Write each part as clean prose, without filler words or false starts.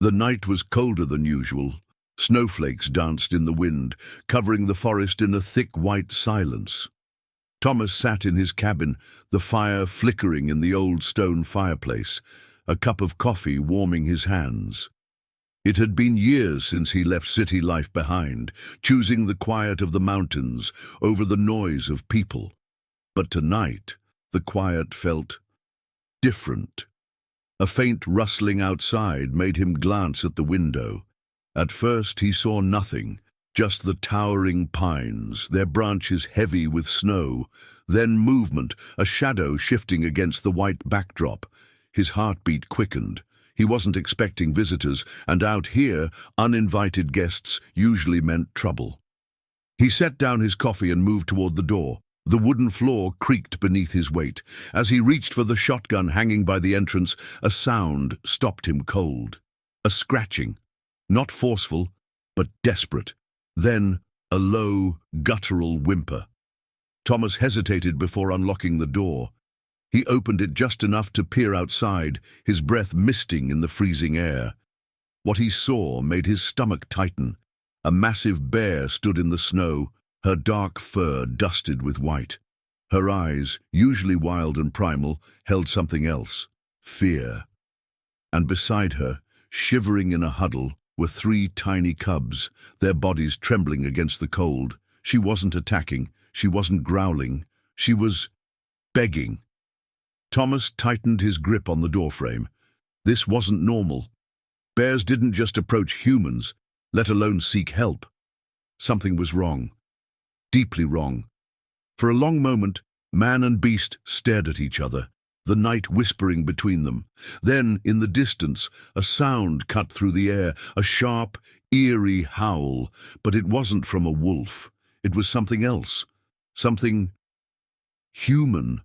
The night was colder than usual. Snowflakes danced in the wind, covering the forest in a thick white silence. Thomas sat in his cabin, the fire flickering in the old stone fireplace, a cup of coffee warming his hands. It had been years since he left city life behind, choosing the quiet of the mountains over the noise of people. But tonight, the quiet felt different. A faint rustling outside made him glance at the window. At first he saw nothing, just the towering pines, their branches heavy with snow, then movement, a shadow shifting against the white backdrop. His heartbeat quickened. He wasn't expecting visitors, and out here, uninvited guests usually meant trouble. He set down his coffee and moved toward the door. The wooden floor creaked beneath his weight. As he reached for the shotgun hanging by the entrance, a sound stopped him cold. A scratching, not forceful, but desperate. Then a low, guttural whimper. Thomas hesitated before unlocking the door. He opened it just enough to peer outside, his breath misting in the freezing air. What he saw made his stomach tighten. A massive bear stood in the snow, her dark fur dusted with white. Her eyes, usually wild and primal, held something else: fear. And beside her, shivering in a huddle, were 3 tiny cubs, their bodies trembling against the cold. She wasn't attacking, she wasn't growling, she was begging. Thomas tightened his grip on the doorframe. This wasn't normal. Bears didn't just approach humans, let alone seek help. Something was wrong. Deeply wrong. For a long moment, man and beast stared at each other, the night whispering between them. Then, in the distance, a sound cut through the air, a sharp, eerie howl. But it wasn't from a wolf. It was something else. Something human.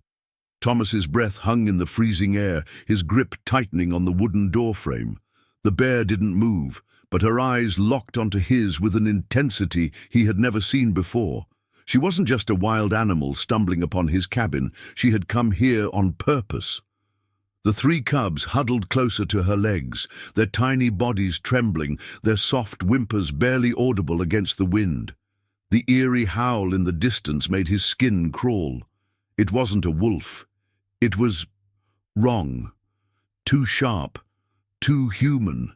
Thomas's breath hung in the freezing air, his grip tightening on the wooden doorframe. The bear didn't move, but her eyes locked onto his with an intensity he had never seen before. She wasn't just a wild animal stumbling upon his cabin. She had come here on purpose. The 3 cubs huddled closer to her legs, their tiny bodies trembling, their soft whimpers barely audible against the wind. The eerie howl in the distance made his skin crawl. It wasn't a wolf. It was wrong. Too sharp. Too human.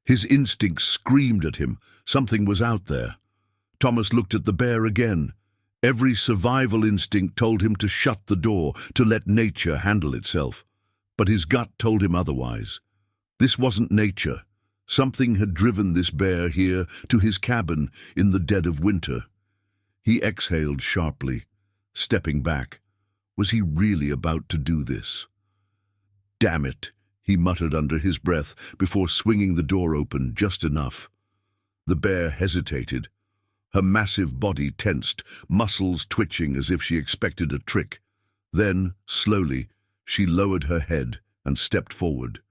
His instincts screamed at him. Something was out there. Thomas looked at the bear again. Every survival instinct told him to shut the door, to let nature handle itself. But his gut told him otherwise. This wasn't nature. Something had driven this bear here to his cabin in the dead of winter. He exhaled sharply, stepping back. Was he really about to do this? "Damn it," he muttered under his breath before swinging the door open just enough. The bear hesitated. Her massive body tensed, muscles twitching as if she expected a trick. Then, slowly, she lowered her head and stepped forward.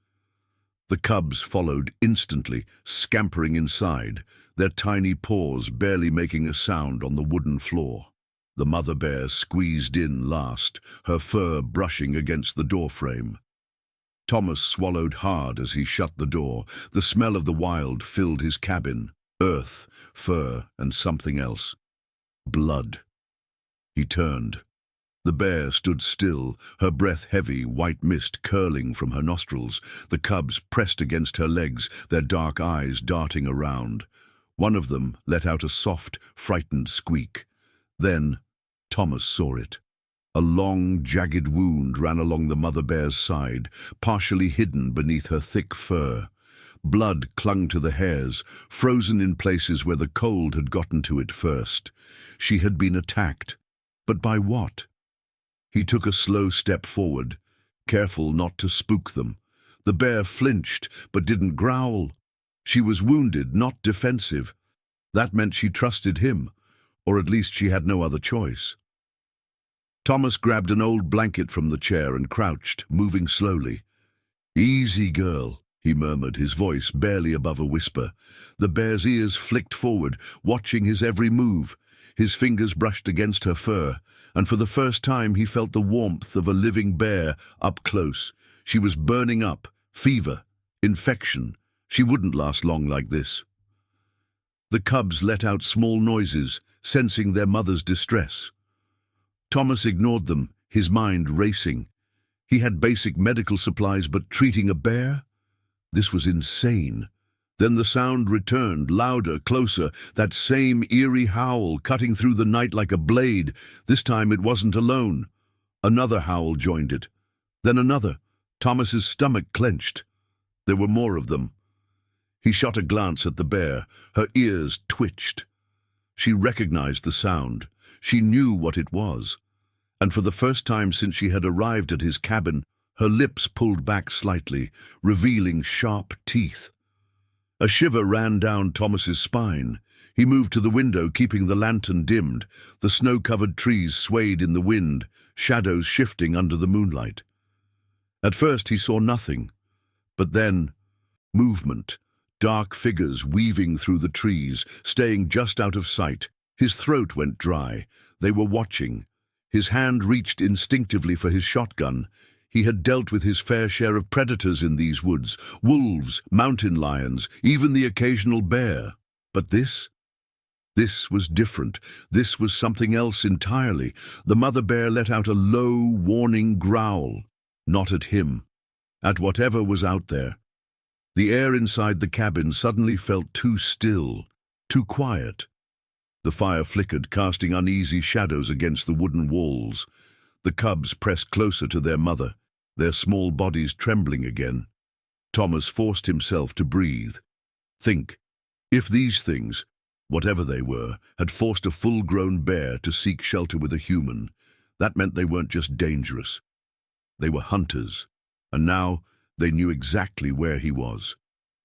The cubs followed instantly, scampering inside, their tiny paws barely making a sound on the wooden floor. The mother bear squeezed in last, her fur brushing against the doorframe. Thomas swallowed hard as he shut the door. The smell of the wild filled his cabin. Earth, fur, and something else. Blood. He turned. The bear stood still, her breath heavy, white mist curling from her nostrils. The cubs pressed against her legs, their dark eyes darting around. One of them let out a soft, frightened squeak. Then Thomas saw it. A long, jagged wound ran along the mother bear's side, partially hidden beneath her thick fur. Blood clung to the hairs, frozen in places where the cold had gotten to it first. She had been attacked. But by what? He took a slow step forward, careful not to spook them. The bear flinched, but didn't growl. She was wounded, not defensive. That meant she trusted him, or at least she had no other choice. Thomas grabbed an old blanket from the chair and crouched, moving slowly. "Easy, girl," he murmured, his voice barely above a whisper. The bear's ears flicked forward, watching his every move. His fingers brushed against her fur, and for the first time he felt the warmth of a living bear up close. She was burning up, fever, infection, She wouldn't last long like this. The cubs let out small noises, sensing their mother's distress. Thomas ignored them, his mind racing. He had basic medical supplies, but treating a bear? This was insane. Then the sound returned, louder, closer, that same eerie howl cutting through the night like a blade. This time it wasn't alone. Another howl joined it. Then another. Thomas's stomach clenched. There were more of them. He shot a glance at the bear. Her ears twitched. She recognized the sound. She knew what it was. And for the first time since she had arrived at his cabin, her lips pulled back slightly, revealing sharp teeth. A shiver ran down Thomas's spine. He moved to the window, keeping the lantern dimmed. The snow-covered trees swayed in the wind, shadows shifting under the moonlight. At first he saw nothing, but then movement. Dark figures weaving through the trees, staying just out of sight. His throat went dry. They were watching. His hand reached instinctively for his shotgun. He had dealt with his fair share of predators in these woods, wolves, mountain lions, even the occasional bear. But this was different. This was something else entirely. The mother bear let out a low, warning growl. Not at him. At whatever was out there. The air inside the cabin suddenly felt too still, too quiet. The fire flickered, casting uneasy shadows against the wooden walls. The cubs pressed closer to their mother, their small bodies trembling again. Thomas forced himself to breathe. Think, if these things, whatever they were, had forced a full-grown bear to seek shelter with a human, that meant they weren't just dangerous. They were hunters, and now they knew exactly where he was.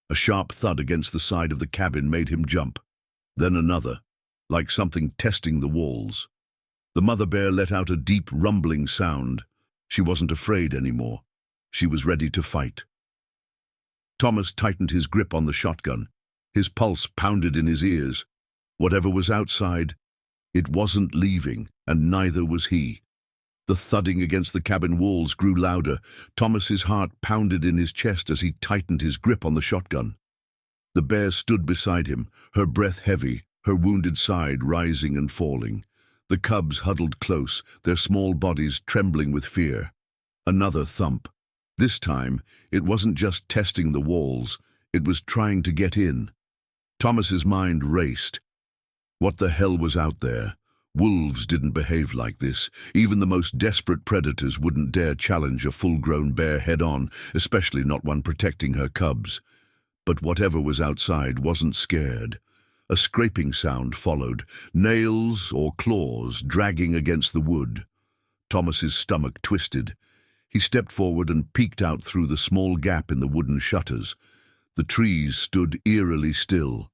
A sharp thud against the side of the cabin made him jump. Then another, like something testing the walls. The mother bear let out a deep rumbling sound. She wasn't afraid anymore. She was ready to fight. Thomas tightened his grip on the shotgun. His pulse pounded in his ears. Whatever was outside, it wasn't leaving, and neither was he. The thudding against the cabin walls grew louder. Thomas's heart pounded in his chest as he tightened his grip on the shotgun. The bear stood beside him, her breath heavy, her wounded side rising and falling. The cubs huddled close, their small bodies trembling with fear. Another thump. This time, it wasn't just testing the walls, it was trying to get in. Thomas's mind raced. What the hell was out there? Wolves didn't behave like this. Even the most desperate predators wouldn't dare challenge a full-grown bear head-on, especially not one protecting her cubs. But whatever was outside wasn't scared. A scraping sound followed, nails or claws dragging against the wood. Thomas's stomach twisted. He stepped forward and peeked out through the small gap in the wooden shutters. The trees stood eerily still.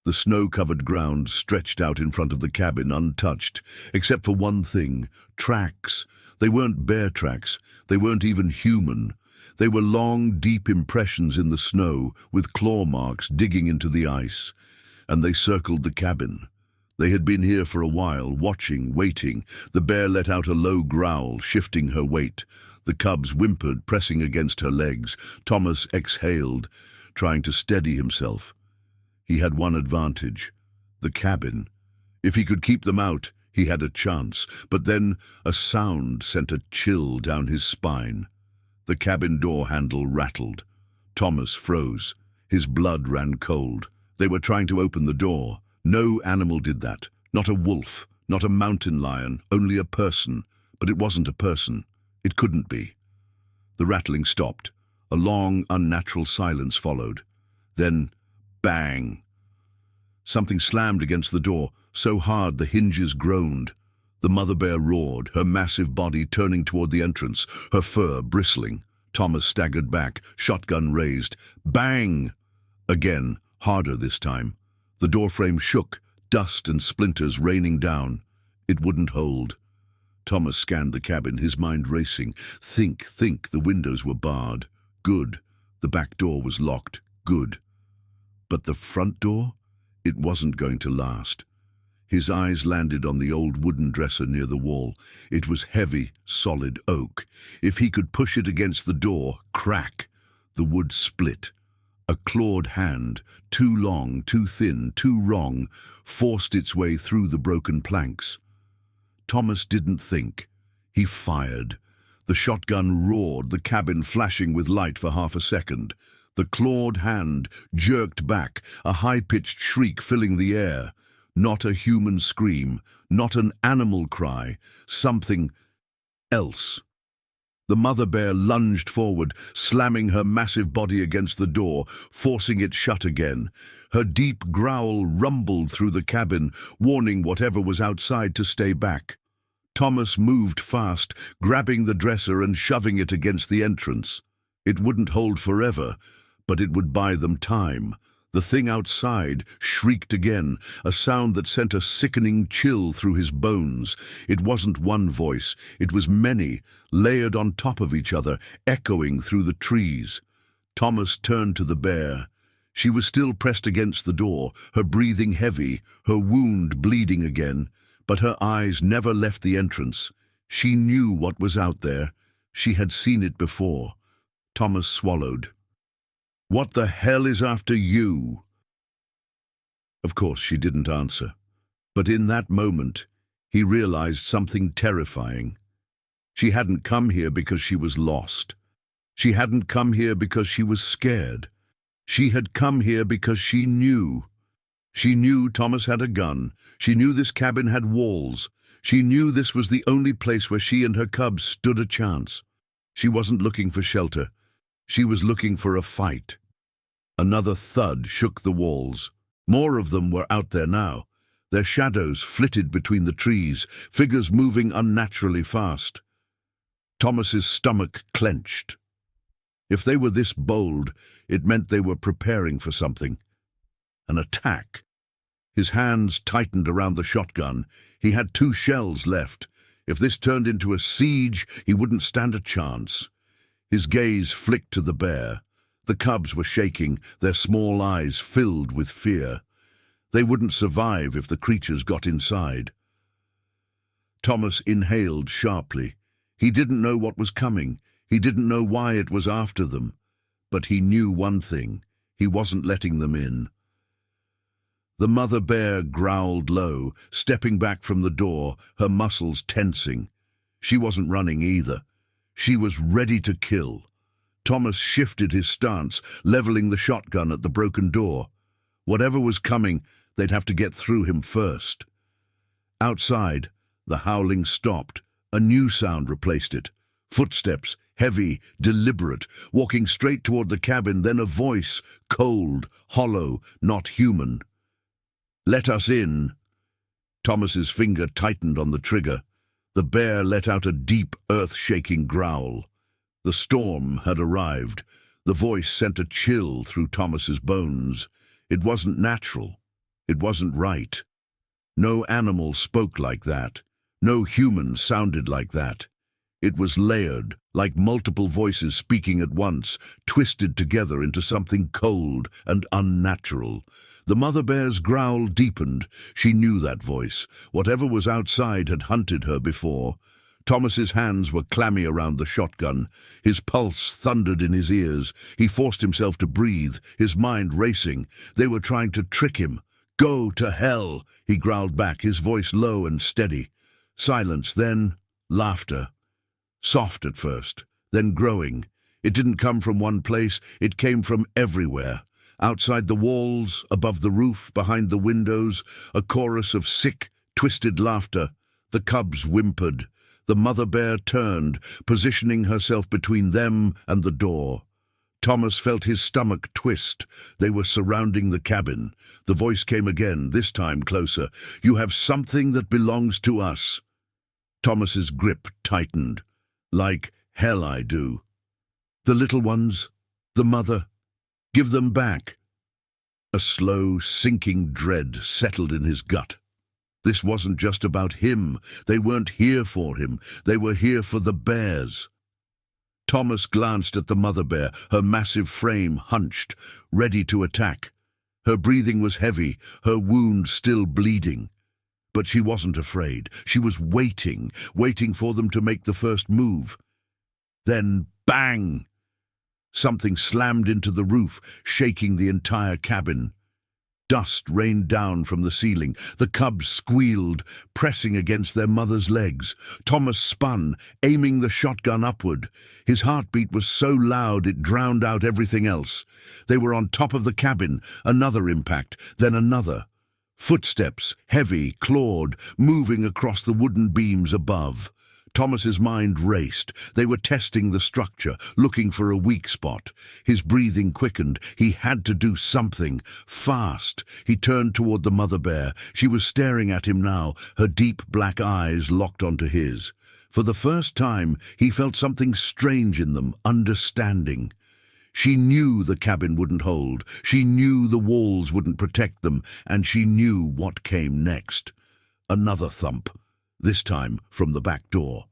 The snow-covered ground stretched out in front of the cabin untouched, except for one thing, tracks. They weren't bear tracks. They weren't even human. They were long, deep impressions in the snow, with claw marks digging into the ice. And they circled the cabin. They had been here for a while, watching, waiting. The bear let out a low growl, shifting her weight. The cubs whimpered, pressing against her legs. Thomas exhaled, trying to steady himself. He had one advantage, the cabin. If he could keep them out, he had a chance. But then a sound sent a chill down his spine. The cabin door handle rattled. Thomas froze. His blood ran cold. They were trying to open the door. No animal did that. Not a wolf, not a mountain lion, only a person. But it wasn't a person. It couldn't be. The rattling stopped. A long, unnatural silence followed. Then, bang! Something slammed against the door, so hard the hinges groaned. The mother bear roared, her massive body turning toward the entrance, her fur bristling. Thomas staggered back, shotgun raised. Bang! Again, harder this time. The doorframe shook, dust and splinters raining down. It wouldn't hold. Thomas scanned the cabin, his mind racing. Think, the windows were barred. Good. The back door was locked. Good. But the front door? It wasn't going to last. His eyes landed on the old wooden dresser near the wall. It was heavy, solid oak. If he could push it against the door, crack! The wood split. A clawed hand, too long, too thin, too wrong, forced its way through the broken planks. Thomas didn't think. He fired. The shotgun roared, the cabin flashing with light for half a second. The clawed hand jerked back, a high-pitched shriek filling the air. Not a human scream, not an animal cry, something else. The mother bear lunged forward, slamming her massive body against the door, forcing it shut again. Her deep growl rumbled through the cabin, warning whatever was outside to stay back. Thomas moved fast, grabbing the dresser and shoving it against the entrance. It wouldn't hold forever, but it would buy them time. The thing outside shrieked again, a sound that sent a sickening chill through his bones. It wasn't one voice, it was many, layered on top of each other, echoing through the trees. Thomas turned to the bear. She was still pressed against the door, her breathing heavy, her wound bleeding again, but her eyes never left the entrance. She knew what was out there. She had seen it before. Thomas swallowed. "What the hell is after you?" Of course, she didn't answer. But in that moment, he realized something terrifying. She hadn't come here because she was lost. She hadn't come here because she was scared. She had come here because she knew. She knew Thomas had a gun. She knew this cabin had walls. She knew this was the only place where she and her cubs stood a chance. She wasn't looking for shelter. She was looking for a fight. Another thud shook the walls. More of them were out there now. Their shadows flitted between the trees, figures moving unnaturally fast. Thomas's stomach clenched. If they were this bold, it meant they were preparing for something. An attack. His hands tightened around the shotgun. He had 2 shells left. If this turned into a siege, he wouldn't stand a chance. His gaze flicked to the bear. The cubs were shaking, their small eyes filled with fear. They wouldn't survive if the creatures got inside. Thomas inhaled sharply. He didn't know what was coming. He didn't know why it was after them. But he knew one thing. He wasn't letting them in. The mother bear growled low, stepping back from the door, her muscles tensing. She wasn't running either. She was ready to kill. Thomas shifted his stance, leveling the shotgun at the broken door. Whatever was coming, they'd have to get through him first. Outside, the howling stopped. A new sound replaced it. Footsteps, heavy, deliberate, walking straight toward the cabin, then a voice, cold, hollow, not human. "Let us in." Thomas's finger tightened on the trigger. The bear let out a deep, earth-shaking growl. The storm had arrived. The voice sent a chill through Thomas's bones. It wasn't natural. It wasn't right. No animal spoke like that. No human sounded like that. It was layered, like multiple voices speaking at once, twisted together into something cold and unnatural. The mother bear's growl deepened. She knew that voice. Whatever was outside had hunted her before. Thomas's hands were clammy around the shotgun. His pulse thundered in his ears. He forced himself to breathe, his mind racing. They were trying to trick him. "Go to hell," he growled back, his voice low and steady. Silence, then laughter. Soft at first, then growing. It didn't come from one place, it came from everywhere. Outside the walls, above the roof, behind the windows, a chorus of sick, twisted laughter. The cubs whimpered. The mother bear turned, positioning herself between them and the door. Thomas felt his stomach twist. They were surrounding the cabin. The voice came again, this time closer. "You have something that belongs to us." Thomas's grip tightened. "Like hell I do." "The little ones? The mother? Give them back." A slow, sinking dread settled in his gut. This wasn't just about him. They weren't here for him. They were here for the bears. Thomas glanced at the mother bear, her massive frame hunched, ready to attack. Her breathing was heavy, her wound still bleeding. But she wasn't afraid. She was waiting for them to make the first move. Then, bang! Something slammed into the roof, shaking the entire cabin. Dust rained down from the ceiling. The cubs squealed, pressing against their mother's legs. Thomas spun, aiming the shotgun upward. His heartbeat was so loud it drowned out everything else. They were on top of the cabin. Another impact, then another. Footsteps, heavy, clawed, moving across the wooden beams above. Thomas's mind raced. They were testing the structure, looking for a weak spot. His breathing quickened. He had to do something, fast. He turned toward the mother bear. She was staring at him now, her deep black eyes locked onto his. For the first time, he felt something strange in them, understanding. She knew the cabin wouldn't hold. She knew the walls wouldn't protect them, and she knew what came next. Another thump. This time from the back door.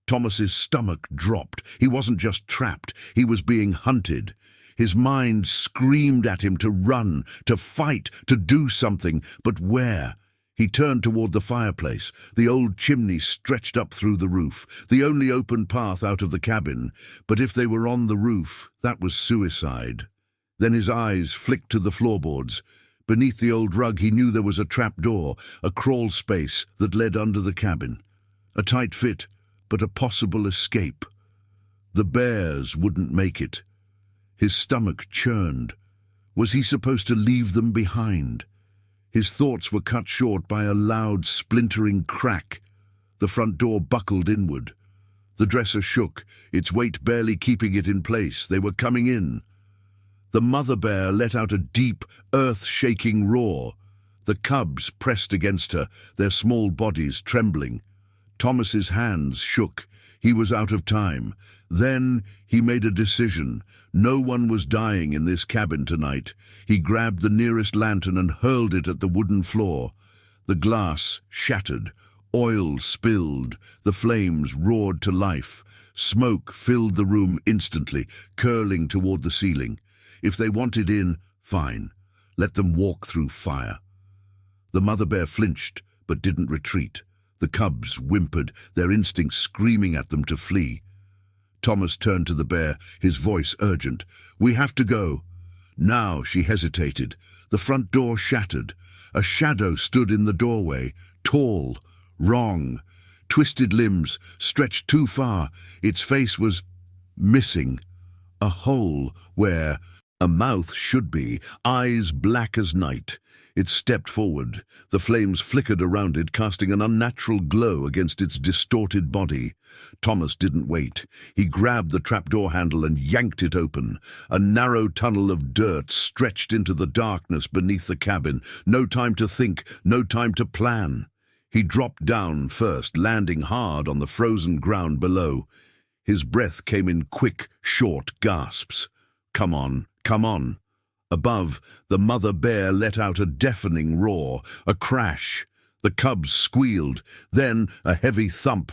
Thomas's stomach dropped. He wasn't just trapped, he was being hunted. His mind screamed at him to run, to fight, to do something, but where? He turned toward the fireplace. The old chimney stretched up through the roof, the only open path out of the cabin. But if they were on the roof, that was suicide. Then his eyes flicked to the floorboards. Beneath the old rug he knew there was a trapdoor, a crawl space that led under the cabin. A tight fit, but a possible escape. The bears wouldn't make it. His stomach churned. Was he supposed to leave them behind? His thoughts were cut short by a loud, splintering crack. The front door buckled inward. The dresser shook, its weight barely keeping it in place. They were coming in. The mother bear let out a deep, earth-shaking roar. The cubs pressed against her, their small bodies trembling. Thomas's hands shook. He was out of time. Then he made a decision. No one was dying in this cabin tonight. He grabbed the nearest lantern and hurled it at the wooden floor. The glass shattered. Oil spilled. The flames roared to life. Smoke filled the room instantly, curling toward the ceiling. If they wanted in, fine. Let them walk through fire. The mother bear flinched, but didn't retreat. The cubs whimpered, their instincts screaming at them to flee. Thomas turned to the bear, his voice urgent. "We have to go." Now she hesitated. The front door shattered. A shadow stood in the doorway, tall, wrong. Twisted limbs, stretched too far. Its face was missing. A hole where a mouth should be, eyes black as night. It stepped forward. The flames flickered around it, casting an unnatural glow against its distorted body. Thomas didn't wait. He grabbed the trapdoor handle and yanked it open. A narrow tunnel of dirt stretched into the darkness beneath the cabin. No time to think, no time to plan. He dropped down first, landing hard on the frozen ground below. His breath came in quick, short gasps. Come on, come on. Above, the mother bear let out a deafening roar, a crash. The cubs squealed, then a heavy thump.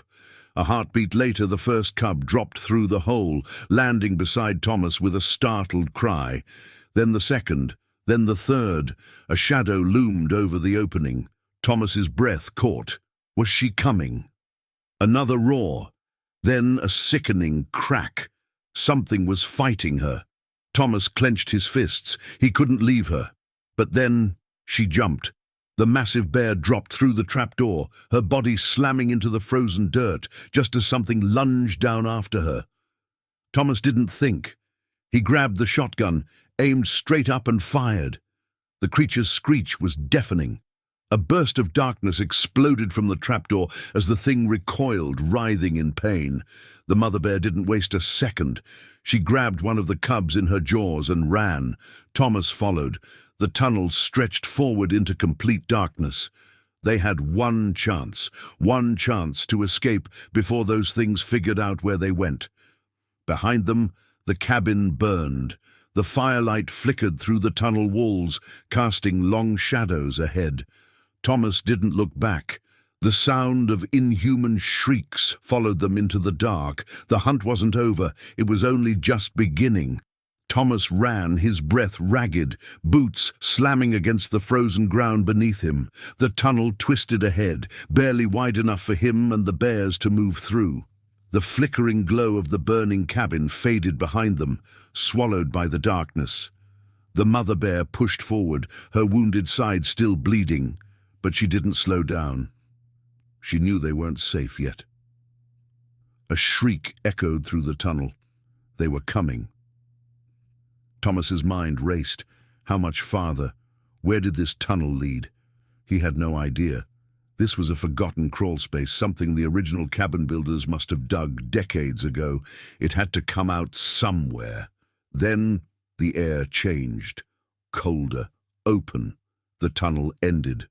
A heartbeat later, the first cub dropped through the hole, landing beside Thomas with a startled cry. Then the second, then the third. A shadow loomed over the opening. Thomas's breath caught. Was she coming? Another roar. Then a sickening crack. Something was fighting her. Thomas clenched his fists. He couldn't leave her. But then she jumped. The massive bear dropped through the trapdoor, her body slamming into the frozen dirt, just as something lunged down after her. Thomas didn't think. He grabbed the shotgun, aimed straight up and fired. The creature's screech was deafening. A burst of darkness exploded from the trapdoor as the thing recoiled, writhing in pain. The mother bear didn't waste a second. She grabbed one of the cubs in her jaws and ran. Thomas followed. The tunnel stretched forward into complete darkness. They had one chance to escape before those things figured out where they went. Behind them, the cabin burned. The firelight flickered through the tunnel walls, casting long shadows ahead. Thomas didn't look back. The sound of inhuman shrieks followed them into the dark. The hunt wasn't over. It was only just beginning. Thomas ran, his breath ragged, boots slamming against the frozen ground beneath him. The tunnel twisted ahead, barely wide enough for him and the bears to move through. The flickering glow of the burning cabin faded behind them, swallowed by the darkness. The mother bear pushed forward, her wounded side still bleeding, but she didn't slow down. She knew they weren't safe yet. A shriek echoed through the tunnel. They were coming. Thomas's mind raced. How much farther? Where did this tunnel lead? He had no idea. This was a forgotten crawl space, something the original cabin builders must have dug decades ago. It had to come out somewhere. Then the air changed. Colder, open. The tunnel ended.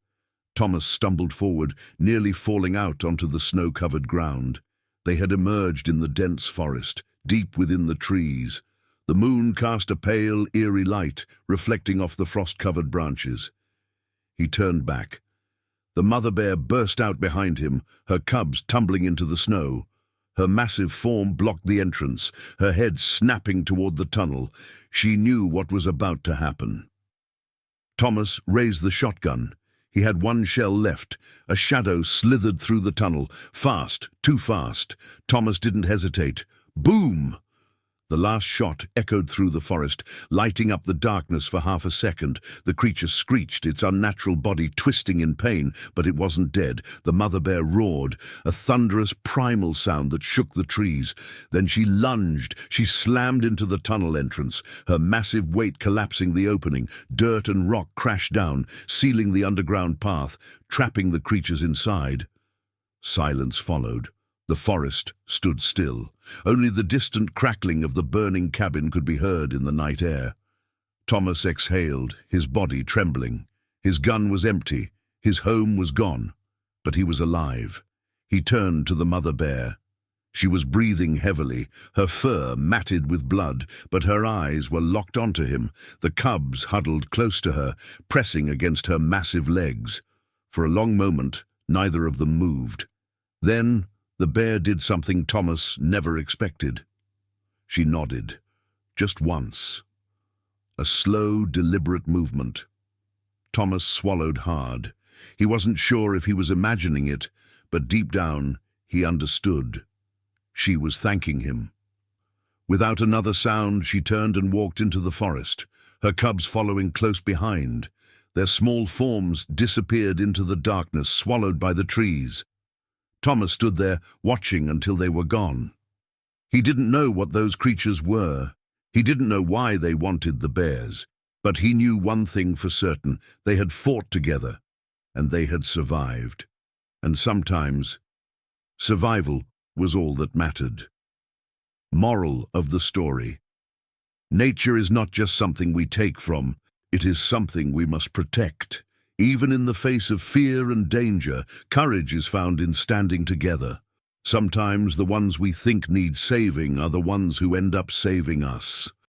Thomas stumbled forward, nearly falling out onto the snow-covered ground. They had emerged in the dense forest, deep within the trees. The moon cast a pale, eerie light, reflecting off the frost-covered branches. He turned back. The mother bear burst out behind him, her cubs tumbling into the snow. Her massive form blocked the entrance, her head snapping toward the tunnel. She knew what was about to happen. Thomas raised the shotgun. He had one shell left. A shadow slithered through the tunnel. Fast, too fast. Thomas didn't hesitate. Boom! The last shot echoed through the forest, lighting up the darkness for half a second. The creature screeched, its unnatural body twisting in pain, but it wasn't dead. The mother bear roared, a thunderous primal sound that shook the trees. Then she lunged. She slammed into the tunnel entrance, her massive weight collapsing the opening. Dirt and rock crashed down, sealing the underground path, trapping the creatures inside. Silence followed. The forest stood still. Only the distant crackling of the burning cabin could be heard in the night air. Thomas exhaled, his body trembling. His gun was empty. His home was gone. But he was alive. He turned to the mother bear. She was breathing heavily, her fur matted with blood, but her eyes were locked onto him. The cubs huddled close to her, pressing against her massive legs. For a long moment, neither of them moved. Then the bear did something Thomas never expected. She nodded, just once. A slow, deliberate movement. Thomas swallowed hard. He wasn't sure if he was imagining it, but deep down, he understood. She was thanking him. Without another sound, she turned and walked into the forest, her cubs following close behind. Their small forms disappeared into the darkness, swallowed by the trees. Thomas stood there, watching until they were gone. He didn't know what those creatures were. He didn't know why they wanted the bears. But he knew one thing for certain. They had fought together, and they had survived. And sometimes, survival was all that mattered. Moral of the story. Nature is not just something we take from, it is something we must protect. Even in the face of fear and danger, courage is found in standing together. Sometimes the ones we think need saving are the ones who end up saving us.